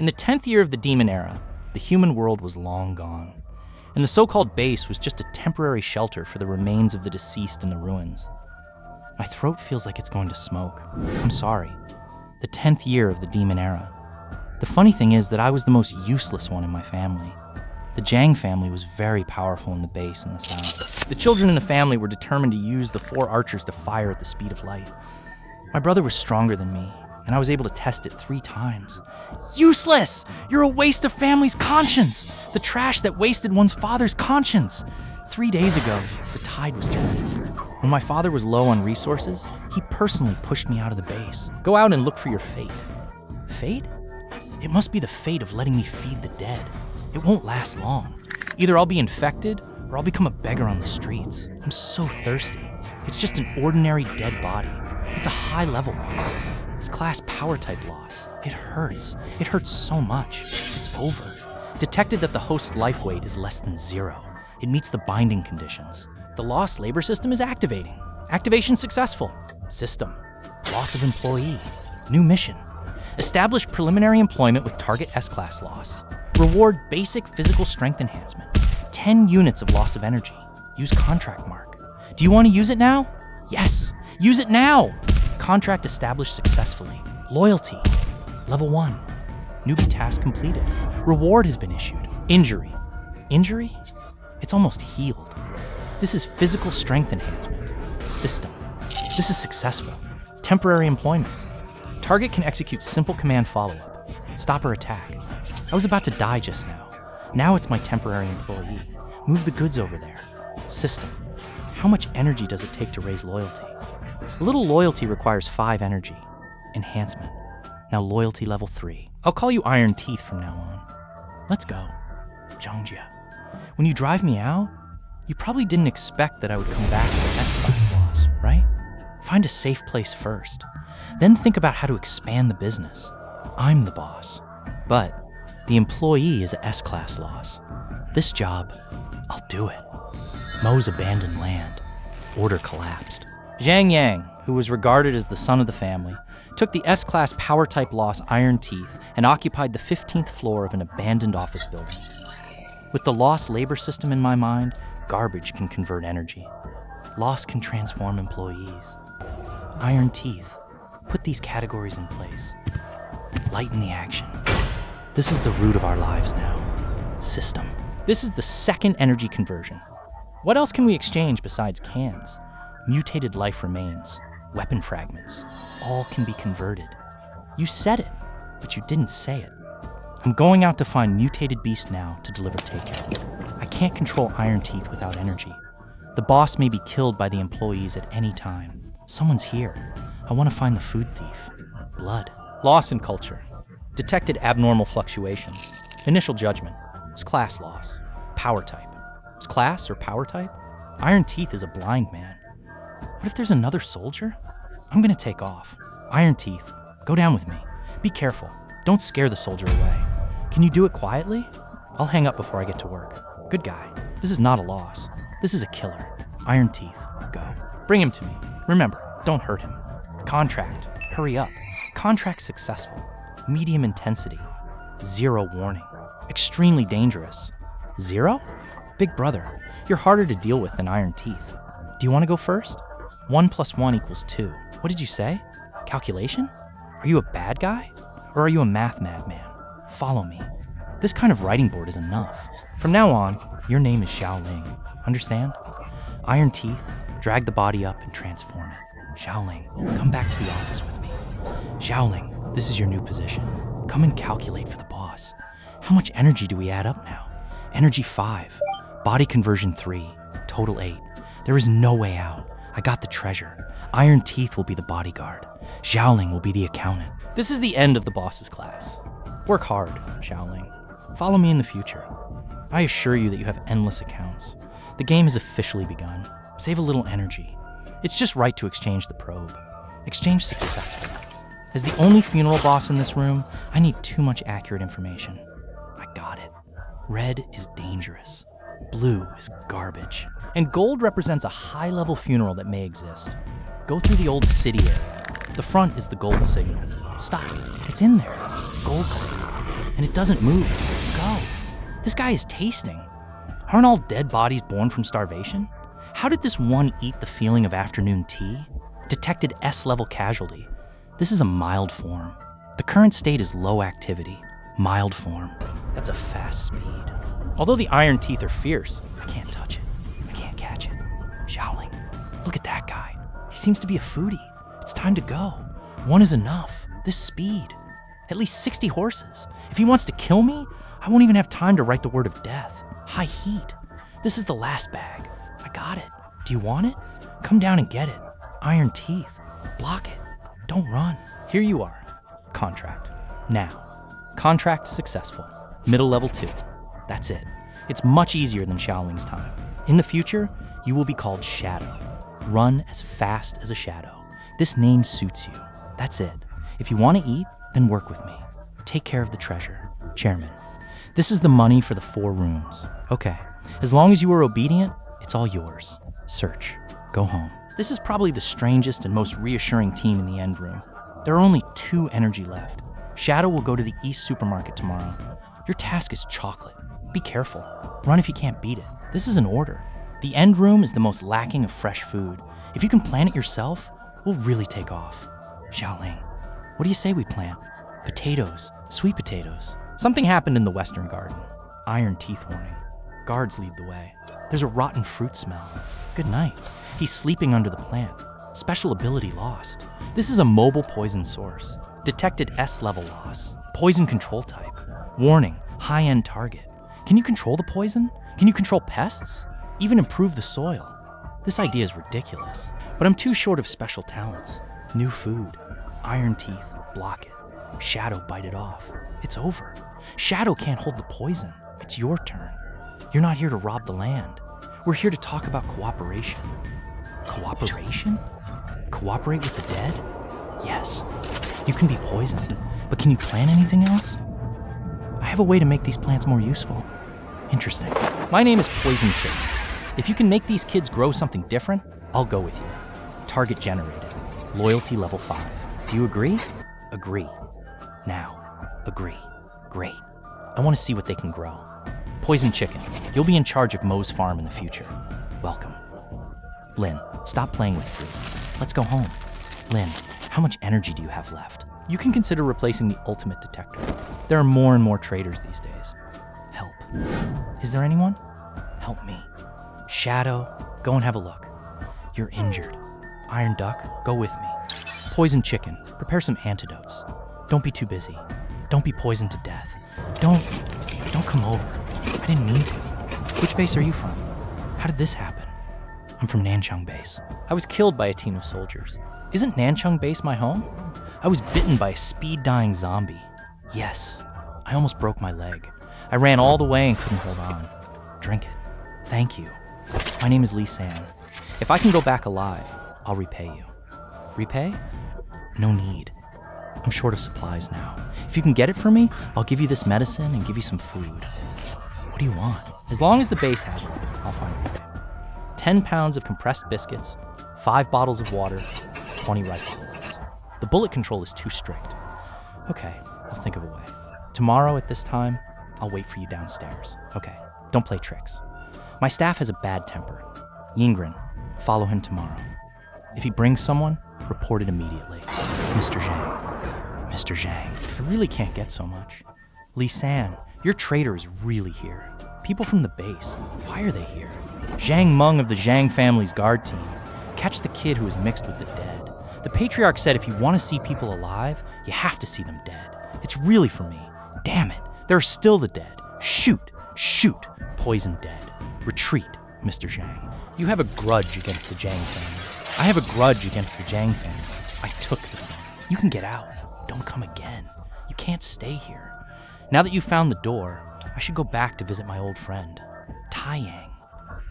In the 10th year of the Demon Era, the human world was long gone, and the so-called base was just a temporary shelter for the remains of the deceased in the ruins. My throat feels like it's going to smoke. I'm sorry. The 10th year of the Demon Era. The funny thing is that I was the most useless one in my family. The Zhang family was very powerful in the base in the south. The children in the family were determined to use the 4 archers to fire at the speed of light. My brother was stronger than me, and I was able to test it 3 times. Useless! You're a waste of family's conscience! The trash that wasted one's father's conscience! 3 days ago, the tide was turning. When my father was low on resources, he personally pushed me out of the base. Go out and look for your fate. Fate? It must be the fate of letting me feed the dead. It won't last long. Either I'll be infected, or I'll become a beggar on the streets. I'm so thirsty. It's just an ordinary dead body. It's a high-level one. It's class power type loss. It hurts. It hurts so much. It's over. Detected that the host's life weight is less than 0. It meets the binding conditions. The lost labor system is activating. Activation successful. System. Loss of employee. New mission. Establish preliminary employment with target S-class loss. Reward basic physical strength enhancement. 10 units of loss of energy. Use contract mark. Do you want to use it now? Yes. Use it now. Contract established successfully. Loyalty. Level 1. Newbie task completed. Reward has been issued. Injury. Injury? It's almost healed. This is physical strength enhancement. System. This is successful. Temporary employment. Target can execute simple command follow-up. Stop or attack. I was about to die just now. Now it's my temporary employee. Move the goods over there. System. How much energy does it take to raise loyalty? A little loyalty requires 5 energy. Enhancement. Now loyalty level 3. I'll call you Iron Teeth from now on. Let's go. Zhang Yang. When you drive me out, you probably didn't expect that I would come back with S-class loss, right? Find a safe place first. Then think about how to expand the business. I'm the boss. But the employee is a S-class loss. This job, I'll do it. Mo's abandoned land. Order collapsed. Zhang Yang, who was regarded as the son of the family, took the S-class power-type loss Iron Teeth and occupied the 15th floor of an abandoned office building. With the lost labor system in my mind, garbage can convert energy. Loss can transform employees. Iron Teeth, put these categories in place. Lighten the action. This is the root of our lives now. System. This is the second energy conversion. What else can we exchange besides cans? Mutated life remains, weapon fragments, all can be converted. You said it, but you didn't say it. I'm going out to find mutated beast now to deliver takeout. I can't control Iron Teeth without energy. The boss may be killed by the employees at any time. Someone's here. I want to find the food thief. Blood. Loss in culture. Detected abnormal fluctuations. Initial judgment. It's class loss. Power type. It's class or power type? Iron Teeth is a blind man. What if there's another soldier? I'm gonna take off. Iron Teeth, go down with me. Be careful. Don't scare the soldier away. Can you do it quietly? I'll hang up before I get to work. Good guy. This is not a loss. This is a killer. Iron Teeth, go. Bring him to me. Remember, don't hurt him. Contract, hurry up. Contract successful. Medium intensity. 0 warning. Extremely dangerous. 0? Big brother, you're harder to deal with than Iron Teeth. Do you want to go first? 1 + 1 = 2. What did you say? Calculation? Are you a bad guy? Or are you a math madman? Follow me. This kind of writing board is enough. From now on, your name is Xiaoling. Understand? Iron Teeth, drag the body up and transform it. Xiaoling, come back to the office with me. Xiaoling, this is your new position. Come and calculate for the boss. How much energy do we add up now? Energy 5, body conversion 3, total 8. There is no way out. I got the treasure. Iron Teeth will be the bodyguard. Xiaoling will be the accountant. This is the end of the boss's class. Work hard, Xiaoling. Follow me in the future. I assure you that you have endless accounts. The game has officially begun. Save a little energy. It's just right to exchange the probe. Exchange successfully. As the only funeral boss in this room, I need too much accurate information. I got it. Red is dangerous. Blue is garbage. And gold represents a high-level funeral that may exist. Go through the old city area. The front is the gold signal. Stop. It's in there. Gold signal. and it doesn't move. Go. This guy is tasting. Aren't all dead bodies born from starvation? How did this one eat the feeling of afternoon tea? Detected S-level casualty. This is a mild form. The current state is low activity. Mild form. That's a fast speed. Although the iron teeth are fierce, I can't touch it. I can't catch it. Xiaoling, look at that guy. He seems to be a foodie. It's time to go. One is enough. This speed. At least 60 horses. If he wants to kill me, I won't even have time to write the word of death. High heat. This is the last bag. I got it. Do you want it? Come down and get it. Iron teeth. Block it. Don't run. Here you are. Contract. Now. Contract successful. Middle level 2. That's it. It's much easier than Xiaoling's time. In the future, you will be called Shadow. Run as fast as a shadow. This name suits you. That's it. If you want to eat, then work with me. Take care of the treasure. Chairman. This is the money for the 4 rooms. Okay. As long as you are obedient, it's all yours. Search. Go home. This is probably the strangest and most reassuring team in the end room. There are only 2 energy left. Shadow will go to the East supermarket tomorrow. Your task is chocolate. Be careful. Run if you can't beat it. This is an order. The end room is the most lacking of fresh food. If you can plant it yourself, we'll really take off. Xiaoling, what do you say we plant? Potatoes, sweet potatoes. Something happened in the Western Garden. Iron teeth warning. Guards lead the way. There's a rotten fruit smell. Good night. He's sleeping under the plant. Special ability lost. This is a mobile poison source. Detected S-level loss. Poison control type. Warning, high-end target. Can you control the poison? Can you control pests? Even improve the soil? This idea is ridiculous, but I'm too short of special talents. New food. Iron teeth, block it. Shadow, bite it off. It's over. Shadow can't hold the poison. It's your turn. You're not here to rob the land. We're here to talk about cooperation. Cooperation? Cooperate with the dead? Yes. You can be poisoned, but can you plant anything else? I have a way to make these plants more useful. Interesting. My name is Poison Chicken. If you can make these kids grow something different, I'll go with you. Target generated. Loyalty level 5. Do you agree? Agree. Now. Agree. Great. I want to see what they can grow. Poison Chicken, you'll be in charge of Mo's farm in the future. Welcome. Lin, stop playing with fruit. Let's go home. Lin, how much energy do you have left? You can consider replacing the ultimate detector. There are more and more traders these days. Help. Is there anyone? Help me. Shadow, go and have a look. You're injured. Iron Duck, go with me. Poison Chicken, prepare some antidotes. Don't be too busy. Don't be poisoned to death. Don't come over. I didn't mean to. Which base are you from? How did this happen? I'm from Nanchang Base. I was killed by a team of soldiers. Isn't Nanchang Base my home? I was bitten by a speed-dying zombie. Yes, I almost broke my leg. I ran all the way and couldn't hold on. Drink it. Thank you. My name is Lee San. If I can go back alive, I'll repay you. Repay? No need. I'm short of supplies now. If you can get it for me, I'll give you this medicine and give you some food. What do you want? As long as the base has it, I'll find a way. 10 pounds of compressed biscuits, 5 bottles of water, 20 rifle bullets. The bullet control is too strict. Okay, I'll think of a way. Tomorrow at this time, I'll wait for you downstairs. Okay, don't play tricks. My staff has a bad temper. Yingren, follow him tomorrow. If he brings someone, report it immediately. Mr. Zhang. Mr. Zhang, I really can't get so much. Lee San, your traitor is really here. People from the base, why are they here? Zhang Meng of the Zhang family's guard team. Catch the kid who is mixed with the dead. The patriarch said if you want to see people alive, you have to see them dead. It's really for me. Damn it, there are still the dead. Shoot, shoot, poison dead. Retreat, Mr. Zhang. You have a grudge against the Zhang family. I have a grudge against the Zhang family. I took the thing. You can get out. Don't come again. You can't stay here. Now that you've found the door, I should go back to visit my old friend. Taiyang,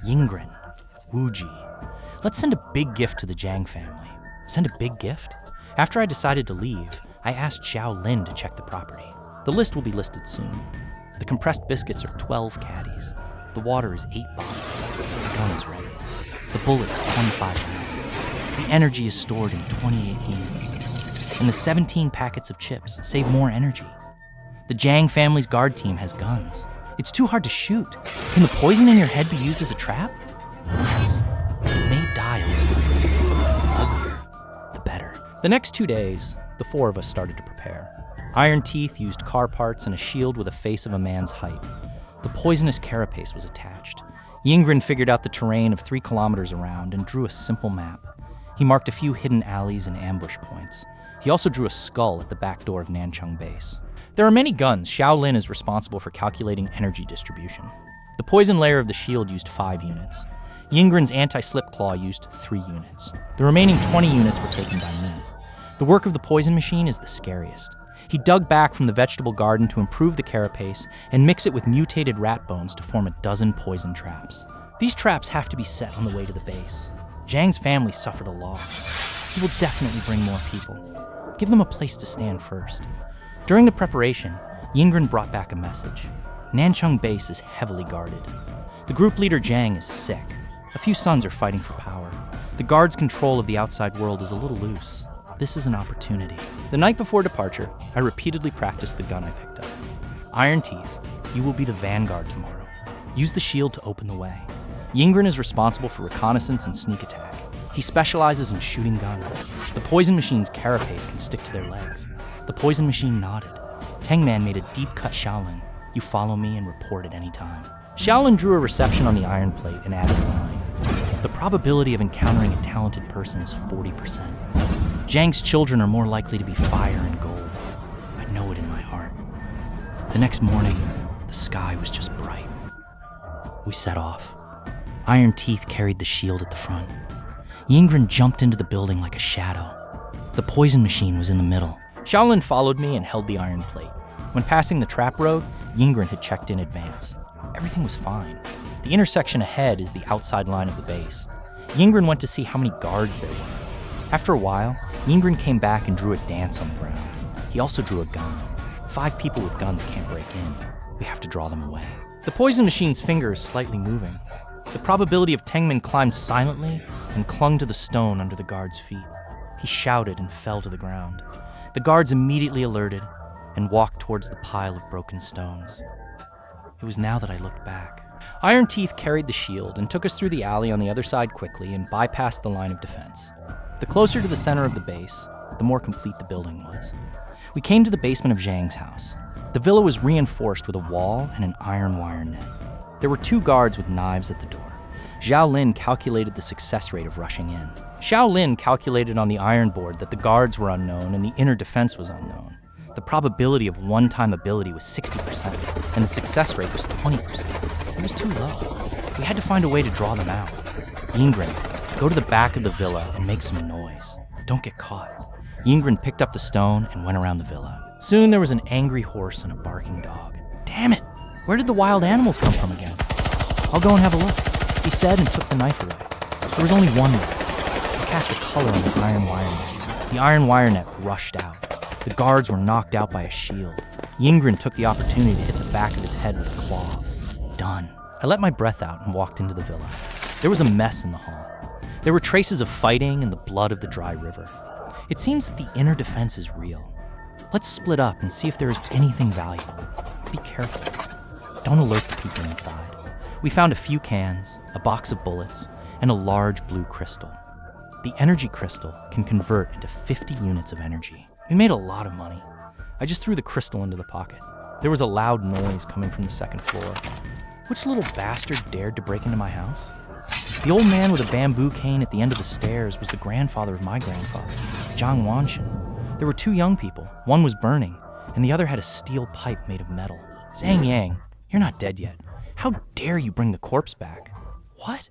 Yingren, Wuji. Let's send a big gift to the Zhang family. Send a big gift? After I decided to leave, I asked Xiaolin to check the property. The list will be listed soon. The compressed biscuits are 12 caddies. The water is 8 bottles. The gun is ready. The bullets, 25 rounds. The energy is stored in 28 units. And the 17 packets of chips save more energy. The Zhang family's guard team has guns. It's too hard to shoot. Can the poison in your head be used as a trap? Yes. It may die a little bit. The uglier, the better. The next 2 days, the 4 of us started to prepare. Iron Teeth used car parts and a shield with a face of a man's height. The poisonous carapace was attached. Yingren figured out the terrain of 3 kilometers around and drew a simple map. He marked a few hidden alleys and ambush points. He also drew a skull at the back door of Nanchang Base. There are many guns. Xiaoling is responsible for calculating energy distribution. The poison layer of the shield used 5 units. Yingren's anti-slip claw used 3 units. The remaining 20 units were taken by me. The work of the poison machine is the scariest. He dug back from the vegetable garden to improve the carapace and mix it with mutated rat bones to form a dozen poison traps. These traps have to be set on the way to the base. Zhang's family suffered a loss. He will definitely bring more people. Give them a place to stand first. During the preparation, Yingren brought back a message. Nanchang Base is heavily guarded. The group leader Zhang is sick. A few sons are fighting for power. The guard's control of the outside world is a little loose. This is an opportunity. The night before departure, I repeatedly practiced the gun I picked up. Iron Teeth, you will be the vanguard tomorrow. Use the shield to open the way. Yingren is responsible for reconnaissance and sneak attack. He specializes in shooting guns. The poison machine's carapace can stick to their legs. The poison machine nodded. Tamed made a deep-cut Xiaoling. You follow me and report at any time. Xiaoling drew a reception on the iron plate and added a line. The probability of encountering a talented person is 40%. Zhang's children are more likely to be fire and gold. I know it in my heart. The next morning, the sky was just bright. We set off. Iron Teeth carried the shield at the front. Yingren jumped into the building like a shadow. The poison machine was in the middle. Xiaoling followed me and held the iron plate. When passing the trap road, Yingren had checked in advance. Everything was fine. The intersection ahead is the outside line of the base. Yingren went to see how many guards there were. After a while, Yingren came back and drew a dance on the ground. He also drew a gun. 5 people with guns can't break in. We have to draw them away. The poison machine's finger is slightly moving. The probability of Tengman climbed silently and clung to the stone under the guard's feet. He shouted and fell to the ground. The guards immediately alerted and walked towards the pile of broken stones. It was now that I looked back. Iron Teeth carried the shield and took us through the alley on the other side quickly and bypassed the line of defense. The closer to the center of the base, the more complete the building was. We came to the basement of Zhang's house. The villa was reinforced with a wall and an iron wire net. There were 2 guards with knives at the door. Xiaolin calculated the success rate of rushing in. Xiaolin calculated on the iron board that the guards were unknown and the inner defense was unknown. The probability of one-time ability was 60%, and the success rate was 20%. It was too low. We had to find a way to draw them out. Yingren, go to the back of the villa and make some noise. Don't get caught. Yingren picked up the stone and went around the villa. Soon there was an angry horse and a barking dog. Damn it! Where did the wild animals come from again? I'll go and have a look, he said and took the knife away. There was only one left. I cast a color on the iron wire net. The iron wire net rushed out. The guards were knocked out by a shield. Yingren took the opportunity to hit the back of his head with a claw. Done. I let my breath out and walked into the villa. There was a mess in the hall. There were traces of fighting and the blood of the dry river. It seems that the inner defense is real. Let's split up and see if there is anything valuable. Be careful. Don't alert the people inside. We found a few cans, a box of bullets, and a large blue crystal. The energy crystal can convert into 50 units of energy. We made a lot of money. I just threw the crystal into the pocket. There was a loud noise coming from the second floor. Which little bastard dared to break into my house? The old man with a bamboo cane at the end of the stairs was the grandfather of my grandfather, Zhang Yang. There were 2 young people. One was burning, and the other had a steel pipe made of metal. Zhang Yang, you're not dead yet. How dare you bring the corpse back? What?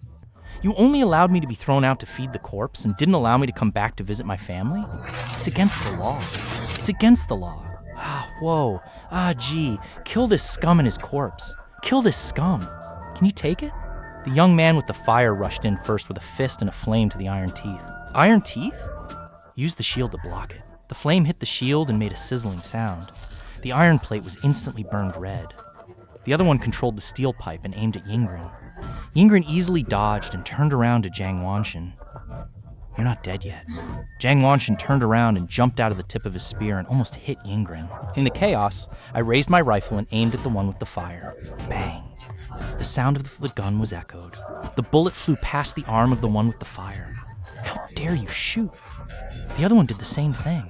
You only allowed me to be thrown out to feed the corpse and didn't allow me to come back to visit my family? It's against the law. It's against the law. Whoa. Gee. Kill this scum and his corpse. Kill this scum. Can you take it? The young man with the fire rushed in first with a fist and a flame to the iron teeth. Iron teeth? Use the shield to block it. The flame hit the shield and made a sizzling sound. The iron plate was instantly burned red. The other one controlled the steel pipe and aimed at Yingren. Yingren easily dodged and turned around to Zhang Wanshan. You're not dead yet. Zhang Wanshan turned around and jumped out of the tip of his spear and almost hit Yingren. In the chaos, I raised my rifle and aimed at the one with the fire. Bang. The sound of the gun was echoed. The bullet flew past the arm of the one with the fire. How dare you shoot? The other one did the same thing.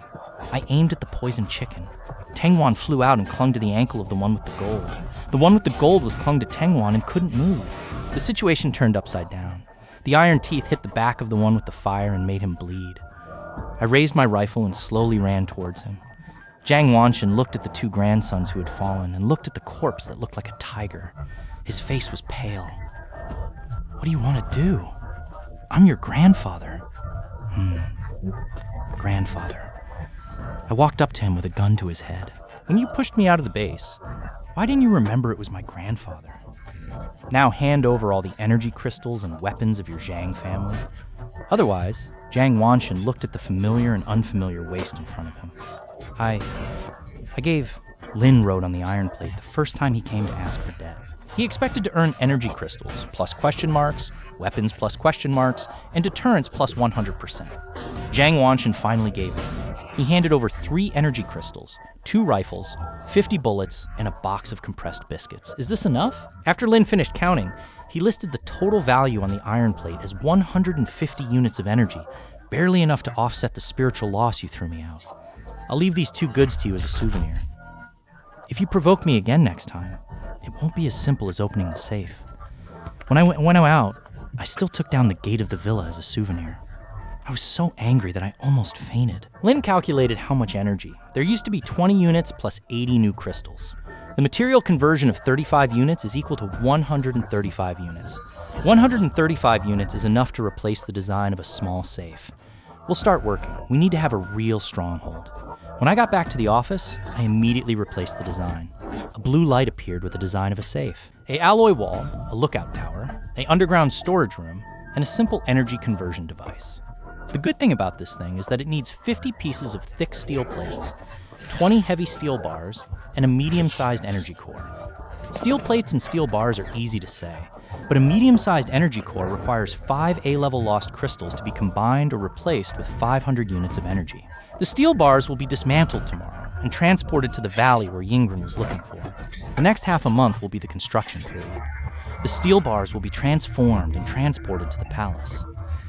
I aimed at the poisoned chicken. Tengwan flew out and clung to the ankle of the one with the gold. The one with the gold was clung to Tengwan and couldn't move. The situation turned upside down. The iron teeth hit the back of the one with the fire and made him bleed. I raised my rifle and slowly ran towards him. Zhang Wanshan looked at the two grandsons who had fallen and looked at the corpse that looked like a tiger. His face was pale. What do you want to do? I'm your grandfather. Grandfather. I walked up to him with a gun to his head. When you pushed me out of the base, why didn't you remember it was my grandfather? Now hand over all the energy crystals and weapons of your Zhang family. Otherwise, Zhang Wanshan looked at the familiar and unfamiliar waste in front of him. I gave Lin wrote on the iron plate the first time he came to ask for debt. He expected to earn energy crystals plus question marks, weapons plus question marks, and deterrence plus 100%. Zhang Wanshan finally gave it. He handed over 3 energy crystals, 2 rifles, 50 bullets, and a box of compressed biscuits. Is this enough? After Lin finished counting, he listed the total value on the iron plate as 150 units of energy, barely enough to offset the spiritual loss you threw me out. I'll leave these 2 goods to you as a souvenir. If you provoke me again next time, it won't be as simple as opening the safe. When I went out, I still took down the gate of the villa as a souvenir. I was so angry that I almost fainted. Lin calculated how much energy. There used to be 20 units plus 80 new crystals. The material conversion of 35 units is equal to 135 units. 135 units is enough to replace the design of a small safe. We'll start working. We need to have a real stronghold. When I got back to the office, I immediately replaced the design. A blue light appeared with the design of a safe. A alloy wall, a lookout tower, an underground storage room, and a simple energy conversion device. The good thing about this thing is that it needs 50 pieces of thick steel plates, 20 heavy steel bars, and a medium-sized energy core. Steel plates and steel bars are easy to say, but a medium-sized energy core requires 5 A-level lost crystals to be combined or replaced with 500 units of energy. The steel bars will be dismantled tomorrow and transported to the valley where Yingren was looking for. The next half a month will be the construction period. The steel bars will be transformed and transported to the palace.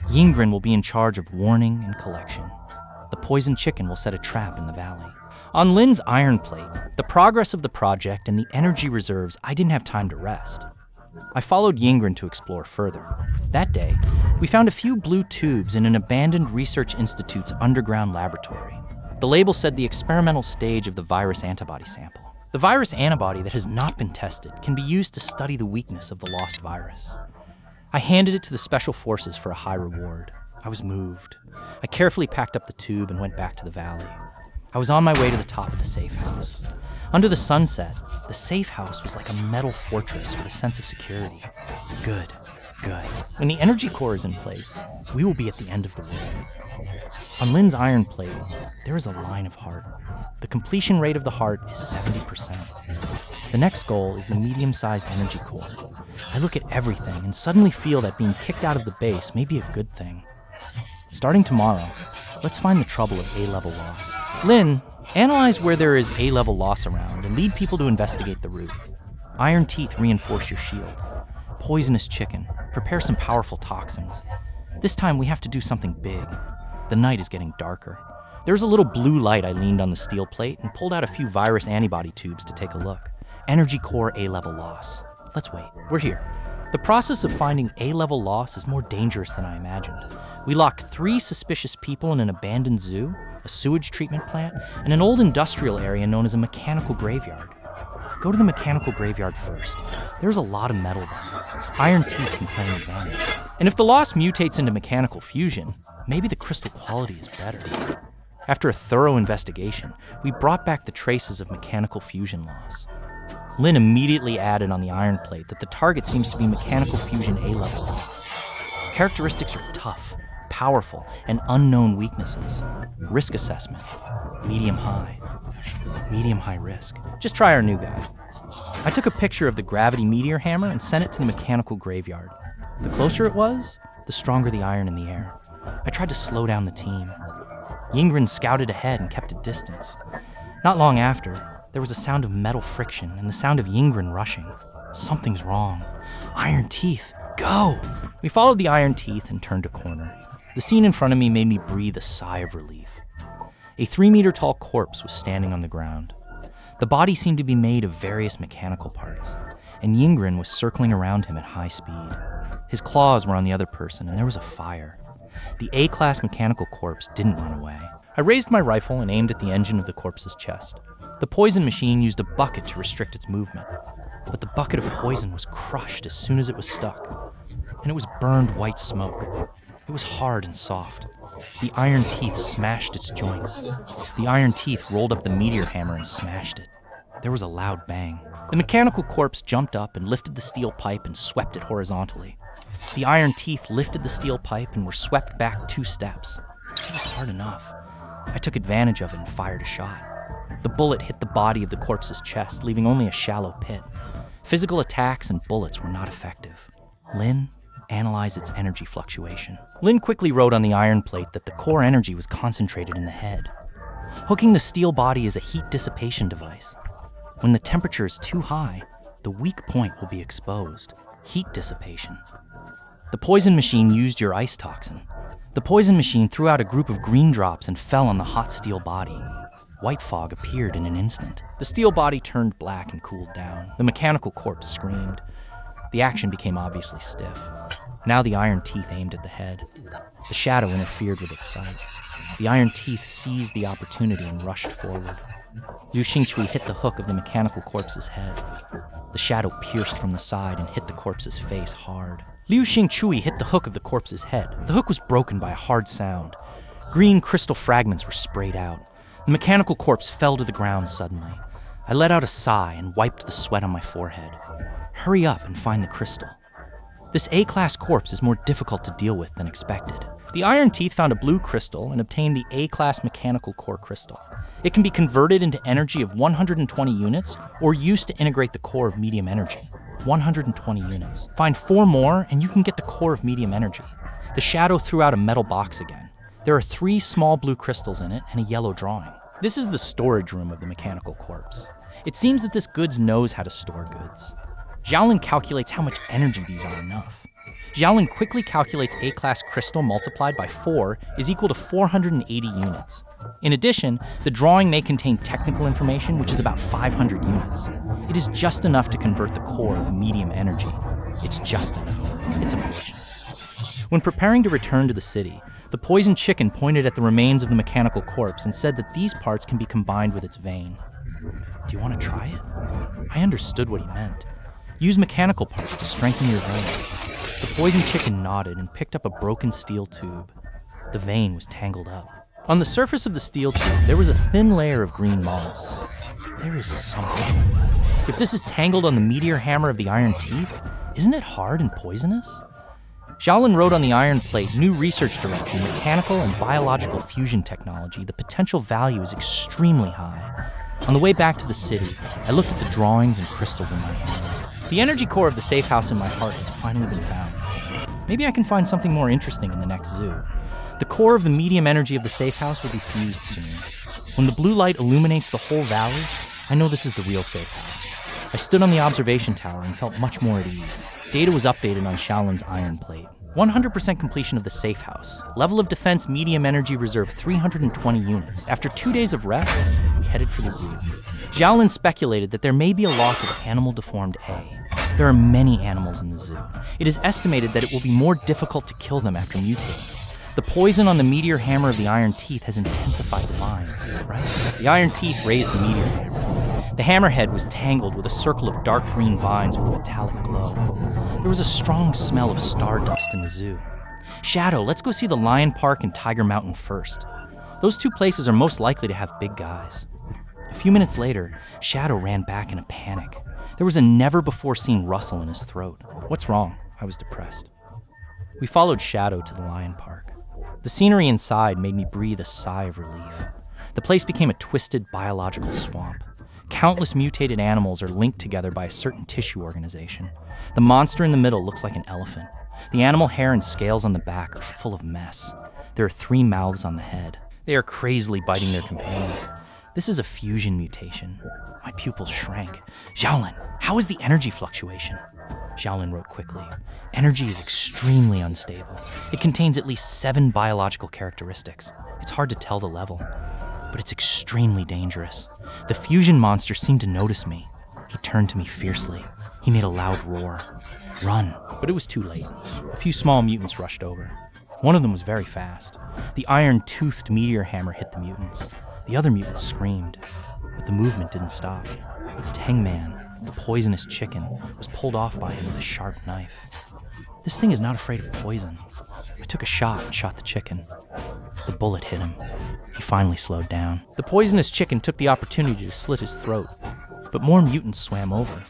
Yingren will be in charge of warning and collection. The poisoned chicken will set a trap in the valley. On Lin's iron plate, the progress of the project and the energy reserves, I didn't have time to rest. I followed Yingren to explore further. That day, we found a few blue tubes in an abandoned research institute's underground laboratory. The label said the experimental stage of the virus antibody sample. The virus antibody that has not been tested can be used to study the weakness of the lost virus. I handed it to the special forces for a high reward. I was moved. I carefully packed up the tube and went back to the valley. I was on my way to the top of the safe house. Under the sunset, the safe house was like a metal fortress with a sense of security. Good. When the energy core is in place, we will be at the end of the world. On Lin's iron plate, there is a line of heart. The completion rate of the heart is 70%. The next goal is the medium-sized energy core. I look at everything and suddenly feel that being kicked out of the base may be a good thing. Starting tomorrow, let's find the trouble of A-level loss. Lin, analyze where there is A-level loss around and lead people to investigate the route. Iron teeth reinforce your shield. Poisonous chicken, prepare some powerful toxins. This time we have to do something big. The night is getting darker. There's a little blue light. I leaned on the steel plate and pulled out a few virus antibody tubes to take a look. Energy core A-level loss. Let's wait. We're here. The process of finding A-level loss is more dangerous than I imagined. We locked 3 suspicious people in an abandoned zoo, a sewage treatment plant, and an old industrial area known as a mechanical graveyard. Go to the mechanical graveyard first. There's a lot of metal there. Iron teeth can play an advantage. And if the loss mutates into mechanical fusion, maybe the crystal quality is better. After a thorough investigation, we brought back the traces of mechanical fusion loss. Lin immediately added on the iron plate that the target seems to be mechanical fusion A-level loss. Characteristics are tough, powerful, and unknown weaknesses. Risk assessment, medium-high. Medium-high risk. Just try our new guy. I took a picture of the gravity meteor hammer and sent it to the mechanical graveyard. The closer it was, the stronger the iron in the air. I tried to slow down the team. Yingren scouted ahead and kept at distance. Not long after, there was a sound of metal friction and the sound of Yingren rushing. Something's wrong. Iron teeth, go! We followed the iron teeth and turned a corner. The scene in front of me made me breathe a sigh of relief. A 3-meter-tall corpse was standing on the ground. The body seemed to be made of various mechanical parts, and Yingren was circling around him at high speed. His claws were on the other person, and there was a fire. The A-class mechanical corpse didn't run away. I raised my rifle and aimed at the engine of the corpse's chest. The poison machine used a bucket to restrict its movement, but the bucket of poison was crushed as soon as it was stuck, and it was burned white smoke. It was hard and soft. The iron teeth smashed its joints. The iron teeth rolled up the meteor hammer and smashed it. There was a loud bang. The mechanical corpse jumped up and lifted the steel pipe and swept it horizontally. The iron teeth lifted the steel pipe and were swept back 2 steps. It was hard enough. I took advantage of it and fired a shot. The bullet hit the body of the corpse's chest, leaving only a shallow pit. Physical attacks and bullets were not effective. Lin analyzed its energy fluctuation. Lin quickly wrote on the iron plate that the core energy was concentrated in the head. Hooking the steel body is a heat dissipation device. When the temperature is too high, the weak point will be exposed. Heat dissipation. The poison machine used your ice toxin. The poison machine threw out a group of green drops and fell on the hot steel body. White fog appeared in an instant. The steel body turned black and cooled down. The mechanical corpse screamed. The action became obviously stiff. Now the iron teeth aimed at the head. The shadow interfered with its sight. The iron teeth seized the opportunity and rushed forward. Liu Xingchui hit the hook of the mechanical corpse's head. The shadow pierced from the side and hit the corpse's face hard. Liu Xingchui hit the hook of the corpse's head. The hook was broken by a hard sound. Green crystal fragments were sprayed out. The mechanical corpse fell to the ground suddenly. I let out a sigh and wiped the sweat on my forehead. Hurry up and find the crystal. This A-class corpse is more difficult to deal with than expected. The iron teeth found a blue crystal and obtained the A-class mechanical core crystal. It can be converted into energy of 120 units or used to integrate the core of medium energy. 120 units. Find 4 more and you can get the core of medium energy. The shadow threw out a metal box again. There are 3 small blue crystals in it and a yellow drawing. This is the storage room of the mechanical corpse. It seems that this goods knows how to store goods. Xiaoling calculates how much energy these are enough. Xiaoling quickly calculates A-class crystal multiplied by 4 is equal to 480 units. In addition, the drawing may contain technical information, which is about 500 units. It is just enough to convert the core of medium energy. It's just enough. It's a fortune. When preparing to return to the city, the poisoned chicken pointed at the remains of the mechanical corpse and said that these parts can be combined with its vein. Do you want to try it? I understood what he meant. Use mechanical parts to strengthen your vein. The poisoned chicken nodded and picked up a broken steel tube. The vein was tangled up. On the surface of the steel tube, there was a thin layer of green moss. There is something. If this is tangled on the meteor hammer of the iron teeth, isn't it hard and poisonous? Xiaolin wrote on the iron plate, new research direction, mechanical and biological fusion technology. The potential value is extremely high. On the way back to the city, I looked at the drawings and crystals in my hands. The energy core of the safe house in my heart has finally been found. Maybe I can find something more interesting in the next zoo. The core of the medium energy of the safe house will be fused soon. When the blue light illuminates the whole valley, I know this is the real safe house. I stood on the observation tower and felt much more at ease. Data was updated on Xiaolin's iron plate. 100% completion of the safe house. Level of defense medium energy reserve 320 units. After 2 days of rest, we headed for the zoo. Xiaolin speculated that there may be a loss of animal deformed A. There are many animals in the zoo. It is estimated that it will be more difficult to kill them after mutating. The poison on the meteor hammer of the iron teeth has intensified the lines, right? The iron teeth raised the meteor hammer. The hammerhead was tangled with a circle of dark green vines with a metallic glow. There was a strong smell of stardust in the zoo. Shadow, let's go see the Lion Park and Tiger Mountain first. Those 2 places are most likely to have big guys. A few minutes later, Shadow ran back in a panic. There was a never-before-seen rustle in his throat. What's wrong? I was depressed. We followed Shadow to the Lion Park. The scenery inside made me breathe a sigh of relief. The place became a twisted biological swamp. Countless mutated animals are linked together by a certain tissue organization. The monster in the middle looks like an elephant. The animal hair and scales on the back are full of mess. There are 3 mouths on the head. They are crazily biting their companions. This is a fusion mutation. My pupils shrank. Xiaolin, how is the energy fluctuation? Xiaolin wrote quickly. Energy is extremely unstable. It contains at least 7 biological characteristics. It's hard to tell the level, but it's extremely dangerous. The fusion monster seemed to notice me. He turned to me fiercely. He made a loud roar. Run. But it was too late. A few small mutants rushed over. One of them was very fast. The iron-toothed meteor hammer hit the mutants. The other mutants screamed, but the movement didn't stop. Tamed, the poisonous chicken, was pulled off by him with a sharp knife. This thing is not afraid of poison. I took a shot and shot the chicken. The bullet hit him. He finally slowed down. The poisonous chicken took the opportunity to slit his throat, but more mutants swam over.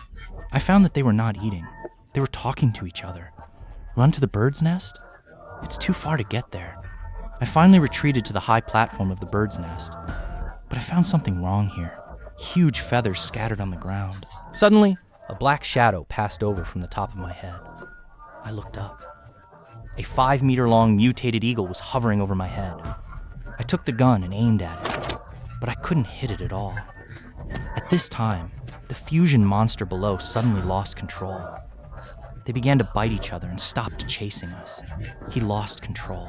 I found that they were not eating. They were talking to each other. Run to the bird's nest? It's too far to get there. I finally retreated to the high platform of the bird's nest. But I found something wrong here. Huge feathers scattered on the ground. Suddenly, a black shadow passed over from the top of my head. I looked up. A 5-meter-long mutated eagle was hovering over my head. I took the gun and aimed at it, but I couldn't hit it at all. At this time, the fusion monster below suddenly lost control. They began to bite each other and stopped chasing us. He lost control.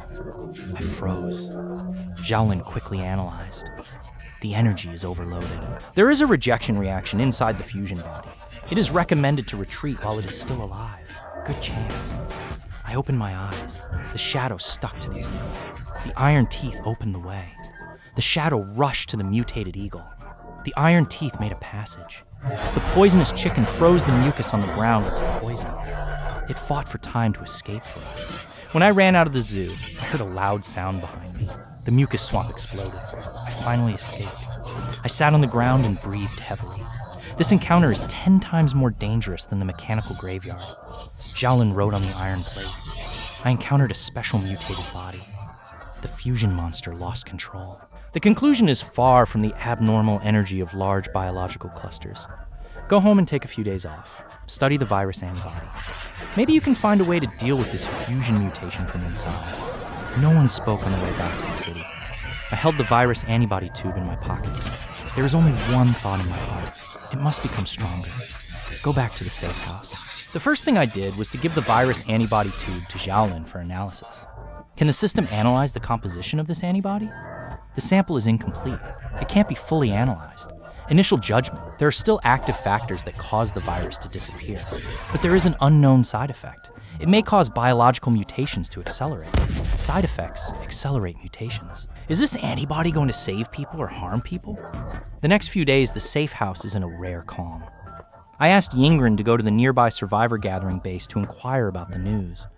I froze. Xiaoling quickly analyzed. The energy is overloaded. There is a rejection reaction inside the fusion body. It is recommended to retreat while it is still alive. Good chance. I opened my eyes. The shadow stuck to the eagle. The iron teeth opened the way. The shadow rushed to the mutated eagle. The iron teeth made a passage. The poisonous chicken froze the mucus on the ground with the poison. It fought for time to escape for us. When I ran out of the zoo, I heard a loud sound behind me. The mucus swamp exploded. I finally escaped. I sat on the ground and breathed heavily. This encounter is 10 times more dangerous than the mechanical graveyard. Xiaolin wrote on the iron plate. I encountered a special mutated body. The fusion monster lost control. The conclusion is far from the abnormal energy of large biological clusters. Go home and take a few days off. Study the virus antibody. Maybe you can find a way to deal with this fusion mutation from inside. No one spoke on the way back to the city. I held the virus antibody tube in my pocket. There is only one thought in my heart. It must become stronger. Go back to the safe house. The first thing I did was to give the virus antibody tube to Xiaolin for analysis. Can the system analyze the composition of this antibody? The sample is incomplete. It can't be fully analyzed. Initial judgment. There are still active factors that cause the virus to disappear, but there is an unknown side effect. It may cause biological mutations to accelerate. Side effects accelerate mutations. Is this antibody going to save people or harm people? The next few days, the safe house is in a rare calm. I asked Yingren to go to the nearby survivor gathering base to inquire about the news.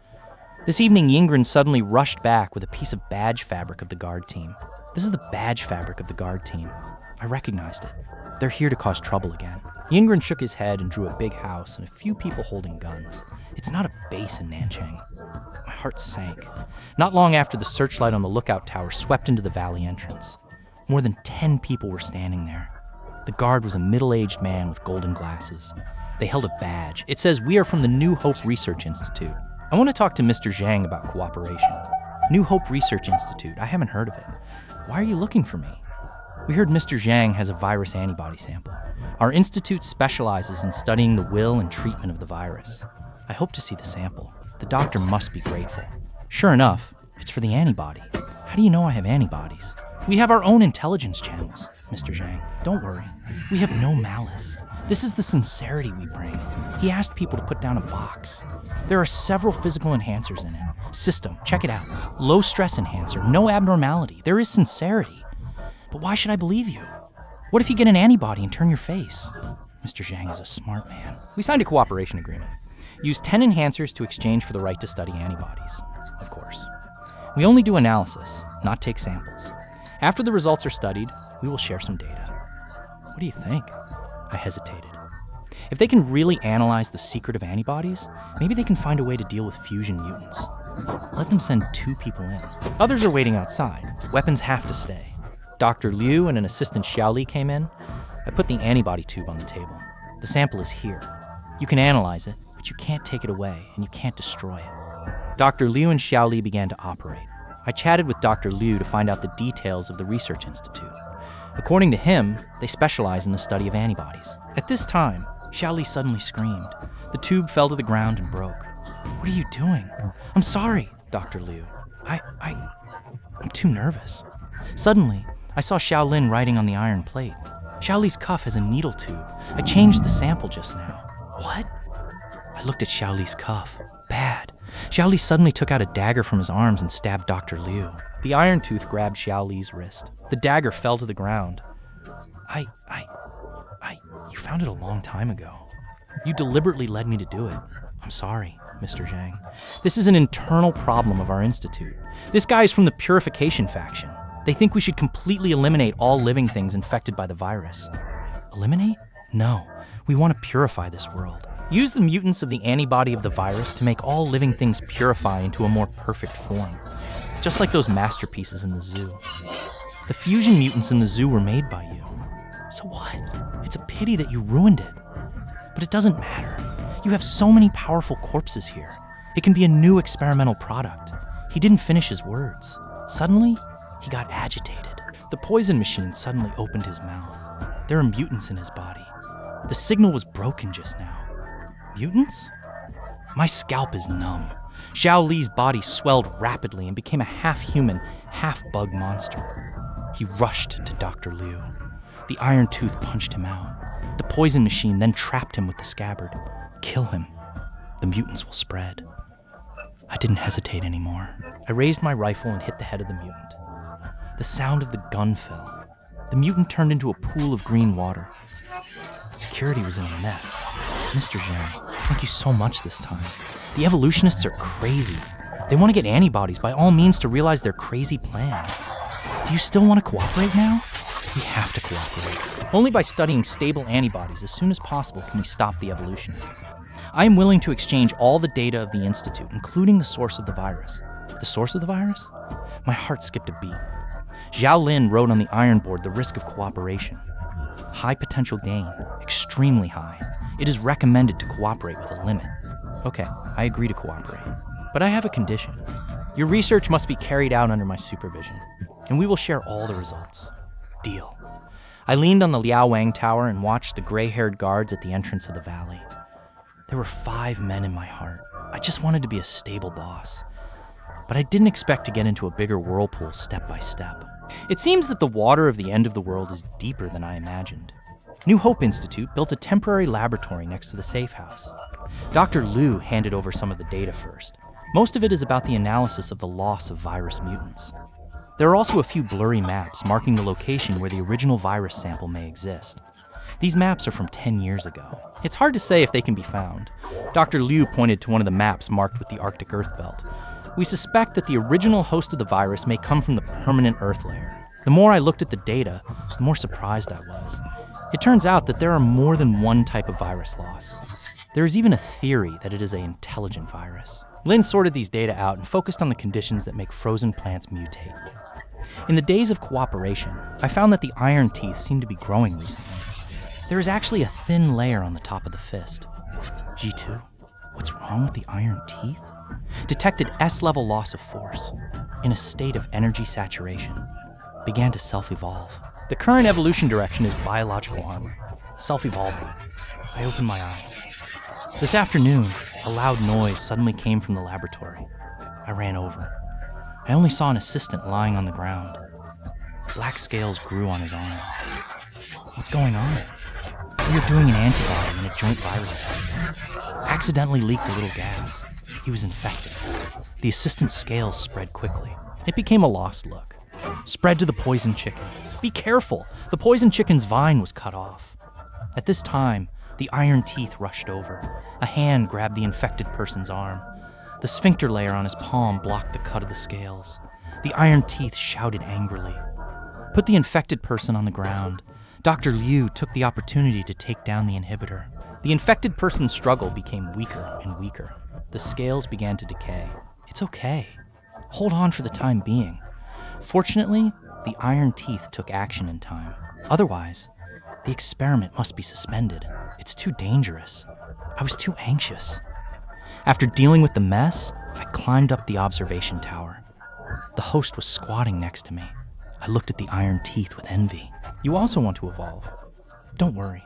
This evening, Yingren suddenly rushed back with a piece of badge fabric of the guard team. This is the badge fabric of the guard team. I recognized it. They're here to cause trouble again. Yingren shook his head and drew a big house and a few people holding guns. It's not a base in Nanchang. My heart sank. Not long after, the searchlight on the lookout tower swept into the valley entrance. More than 10 people were standing there. The guard was a middle-aged man with golden glasses. They held a badge. It says, "We are from the New Hope Research Institute." I want to talk to Mr. Zhang about cooperation. New Hope Research Institute. I haven't heard of it. Why are you looking for me? We heard Mr. Zhang has a virus antibody sample. Our institute specializes in studying the will and treatment of the virus. I hope to see the sample. The doctor must be grateful. Sure enough, it's for the antibody. How do you know I have antibodies? We have our own intelligence channels, Mr. Zhang. Don't worry. We have no malice. This is the sincerity we bring. He asked people to put down a box. There are several physical enhancers in it. System, check it out. Low stress enhancer, no abnormality. There is sincerity. But why should I believe you? What if you get an antibody and turn your face? Mr. Zhang is a smart man. We signed a cooperation agreement. Use 10 enhancers to exchange for the right to study antibodies. Of course. We only do analysis, not take samples. After the results are studied, we will share some data. What do you think? I hesitated. If they can really analyze the secret of antibodies, maybe they can find a way to deal with fusion mutants. Let them send 2 people in. Others are waiting outside. Weapons have to stay. Dr. Liu and an assistant Xiaoling came in. I put the antibody tube on the table. The sample is here. You can analyze it, but you can't take it away, and you can't destroy it. Dr. Liu and Xiaoling began to operate. I chatted with Dr. Liu to find out the details of the research institute. According to him, they specialize in the study of antibodies. At this time, Xiaoli suddenly screamed. The tube fell to the ground and broke. "What are you doing?" "I'm sorry, Dr. Liu. I'm too nervous." Suddenly, I saw Xiaolin writing on the iron plate. "Xiaoli's cuff has a needle tube. I changed the sample just now." "What?" I looked at Xiaoli's cuff. Bad. Xiaoli suddenly took out a dagger from his arms and stabbed Dr. Liu. The iron tooth grabbed Xiaoli's wrist. The dagger fell to the ground. You found it a long time ago. You deliberately led me to do it. I'm sorry, Mr. Zhang. This is an internal problem of our institute. This guy is from the purification faction. They think we should completely eliminate all living things infected by the virus. Eliminate? No. We want to purify this world. Use the mutants of the antibody of the virus to make all living things purify into a more perfect form. Just like those masterpieces in the zoo. The fusion mutants in the zoo were made by you. So what? It's a pity that you ruined it. But it doesn't matter. You have so many powerful corpses here. It can be a new experimental product. He didn't finish his words. Suddenly, he got agitated. The poison machine suddenly opened his mouth. There are mutants in his body. The signal was broken just now. Mutants? My scalp is numb. Xiao Li's body swelled rapidly and became a half-human, half-bug monster. He rushed to Dr. Liu. The iron tooth punched him out. The poison machine then trapped him with the scabbard. Kill him. The mutants will spread. I didn't hesitate anymore. I raised my rifle and hit the head of the mutant. The sound of the gun fell. The mutant turned into a pool of green water. Security was in a mess. Mr. Zhang, thank you so much this time. The evolutionists are crazy. They want to get antibodies by all means to realize their crazy plan. Do you still want to cooperate now? We have to cooperate. Only by studying stable antibodies as soon as possible can we stop the evolutionists. I am willing to exchange all the data of the Institute, including the source of the virus. The source of the virus? My heart skipped a beat. Xiaolin wrote on the iron board the risk of cooperation. High potential gain, extremely high. It is recommended to cooperate with a limit. Okay, I agree to cooperate. But I have a condition. Your research must be carried out under my supervision, and we will share all the results. Deal. I leaned on the Liao Wang Tower and watched the gray-haired guards at the entrance of the valley. There were 5 men in my heart. I just wanted to be a stable boss. But I didn't expect to get into a bigger whirlpool step by step. It seems that the water of the end of the world is deeper than I imagined. New Hope Institute built a temporary laboratory next to the safe house. Dr. Liu handed over some of the data first. Most of it is about the analysis of the loss of virus mutants. There are also a few blurry maps marking the location where the original virus sample may exist. These maps are from 10 years ago. It's hard to say if they can be found. Dr. Liu pointed to one of the maps marked with the Arctic Earth Belt. We suspect that the original host of the virus may come from the permanent Earth layer. The more I looked at the data, the more surprised I was. It turns out that there are more than one type of virus loss. There is even a theory that it is an intelligent virus. Lin sorted these data out and focused on the conditions that make frozen plants mutate. In the days of cooperation, I found that the iron teeth seem to be growing recently. There is actually a thin layer on the top of the fist. G2, what's wrong with the iron teeth? Detected S-level loss of force. In a state of energy saturation. Began to self-evolve. The current evolution direction is biological armor. Self-evolving. I opened my eyes. This afternoon, a loud noise suddenly came from the laboratory. I ran over. I only saw an assistant lying on the ground. Black scales grew on his arm. What's going on? We were doing an antibody in a joint virus test. Accidentally leaked a little gas. He was infected. The assistant's scales spread quickly. It became a lost look. Spread to the poison chicken. Be careful! The poison chicken's vine was cut off. At this time, the iron teeth rushed over. A hand grabbed the infected person's arm. The sphincter layer on his palm blocked the cut of the scales. The iron teeth shouted angrily. Put the infected person on the ground. Dr. Liu took the opportunity to take down the inhibitor. The infected person's struggle became weaker and weaker. The scales began to decay. It's okay. Hold on for the time being. Fortunately, the iron teeth took action in time. Otherwise, the experiment must be suspended. It's too dangerous. I was too anxious. After dealing with the mess, I climbed up the observation tower. The host was squatting next to me. I looked at the iron teeth with envy. You also want to evolve. Don't worry.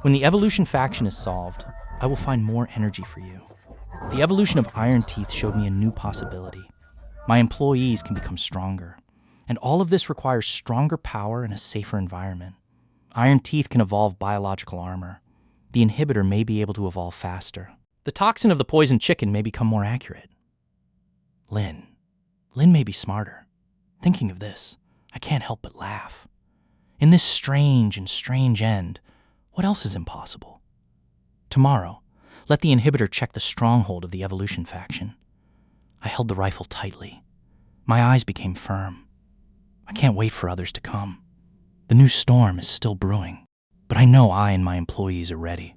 When the evolution faction is solved, I will find more energy for you. The evolution of Iron Teeth showed me a new possibility. My employees can become stronger. And all of this requires stronger power and a safer environment. Iron Teeth can evolve biological armor. The inhibitor may be able to evolve faster. The toxin of the poisoned chicken may become more accurate. Lin may be smarter. Thinking of this, I can't help but laugh. In this strange end, what else is impossible? Tomorrow, let the inhibitor check the stronghold of the evolution faction. I held the rifle tightly. My eyes became firm. I can't wait for others to come. The new storm is still brewing, but I know I and my employees are ready.